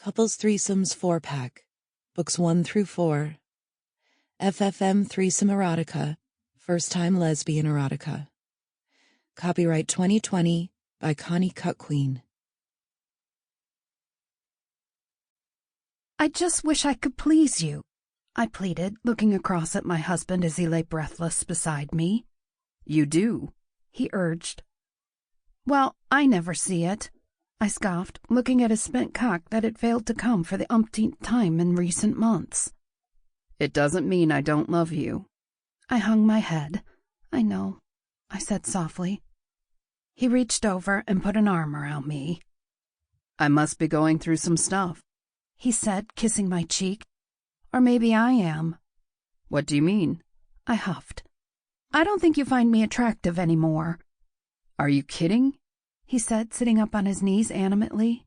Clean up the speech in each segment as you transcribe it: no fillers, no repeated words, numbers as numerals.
Couples Threesomes 4-pack, books 1 through 4. FFM Threesome Erotica, first time lesbian erotica. Copyright 2020 by Connie Cuckquean. I just wish I could please you, I pleaded, looking across at my husband as he lay breathless beside me. You do, he urged. Well, I never see it, I scoffed, looking at his spent cock that had failed to come for the umpteenth time in recent months. It doesn't mean I don't love you. I hung my head. I know, I said softly. He reached over and put an arm around me. I must be going through some stuff, he said, kissing my cheek. Or maybe I am. What do you mean? I huffed. I don't think you find me attractive anymore. Are you kidding? He said, sitting up on his knees animately.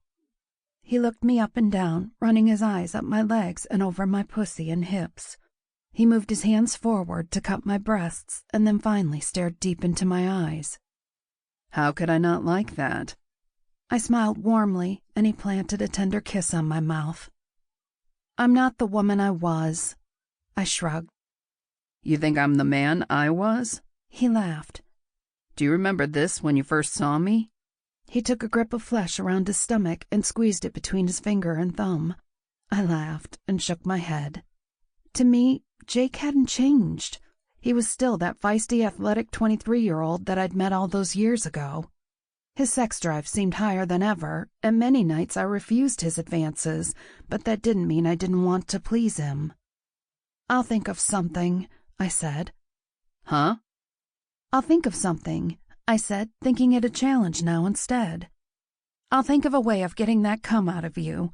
He looked me up and down, running his eyes up my legs and over my pussy and hips. He moved his hands forward to cup my breasts and then finally stared deep into my eyes. How could I not like that? I smiled warmly, and he planted a tender kiss on my mouth. I'm not the woman I was. I shrugged. You think I'm the man I was? He laughed. Do you remember this when you first saw me? He took a grip of flesh around his stomach and squeezed it between his finger and thumb. I laughed and shook my head. To me, Jake hadn't changed. He was still that feisty, athletic 23-year-old that I'd met all those years ago. His sex drive seemed higher than ever, and many nights I refused his advances, but that didn't mean I didn't want to please him. I'll think of something, I said. Huh? I'll think of something, I said, thinking it a challenge now instead. I'll think of a way of getting that cum out of you.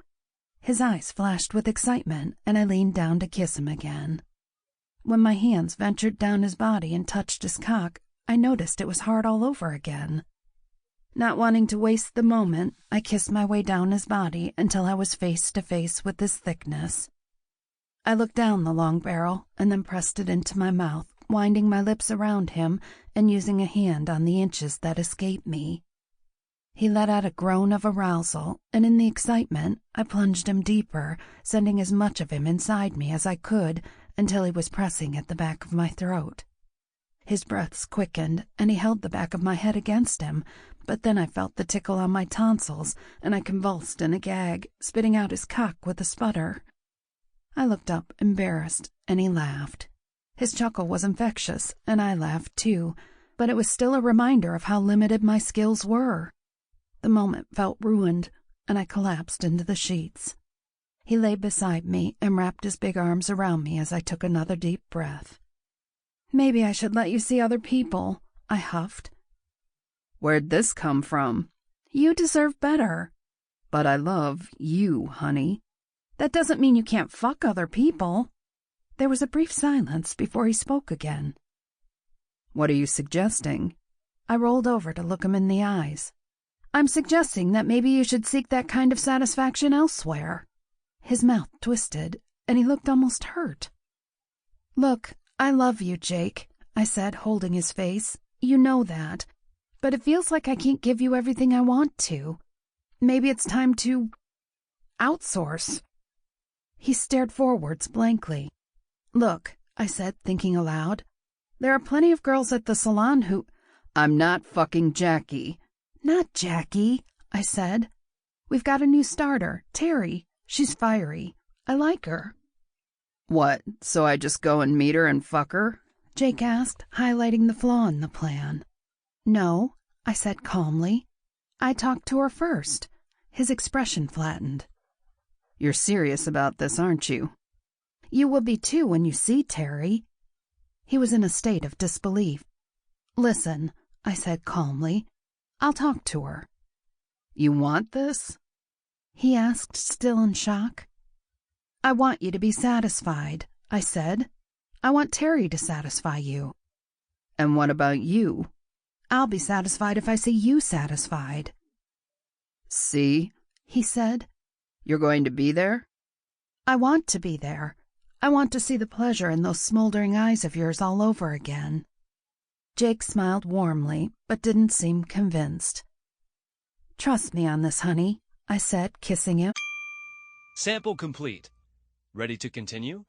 His eyes flashed with excitement, and I leaned down to kiss him again. When my hands ventured down his body and touched his cock, I noticed it was hard all over again. Not wanting to waste the moment, I kissed my way down his body until I was face to face with his thickness. I looked down the long barrel and then pressed it into my mouth, winding my lips around him and using a hand on the inches that escaped me. He let out a groan of arousal, and in the excitement, I plunged him deeper, sending as much of him inside me as I could until he was pressing at the back of my throat. His breaths quickened, and he held the back of my head against him, but then I felt the tickle on my tonsils, and I convulsed in a gag, spitting out his cock with a sputter. I looked up, embarrassed, and he laughed. His chuckle was infectious, and I laughed too, but it was still a reminder of how limited my skills were. The moment felt ruined, and I collapsed into the sheets. He lay beside me and wrapped his big arms around me as I took another deep breath. Maybe I should let you see other people, I huffed. Where'd this come from? You deserve better. But I love you, honey. That doesn't mean you can't fuck other people. There was a brief silence before he spoke again. What are you suggesting? I rolled over to look him in the eyes. I'm suggesting that maybe you should seek that kind of satisfaction elsewhere. His mouth twisted, and he looked almost hurt. Look, I love you, Jake, I said, holding his face. You know that. But it feels like I can't give you everything I want to. Maybe it's time to outsource. He stared forwards blankly. Look, I said, thinking aloud. There are plenty of girls at the salon who... I'm not fucking Jackie. Not Jackie, I said. We've got a new starter, Terry. She's fiery. I like her. What, so I just go and meet her and fuck her? Jake asked, highlighting the flaw in the plan. No, I said calmly. I talked to her first. His expression flattened. You're serious about this, aren't you? You will be too when you see Terry. He was in a state of disbelief. Listen, I said calmly. I'll talk to her. You want this? He asked, still in shock. I want you to be satisfied, I said. I want Terry to satisfy you. And what about you? I'll be satisfied if I see you satisfied. See? He said. You're going to be there? I want to be there. I want to see the pleasure in those smoldering eyes of yours all over again. Jake smiled warmly, but didn't seem convinced. Trust me on this, honey, I said, kissing him. Sample complete. Ready to continue?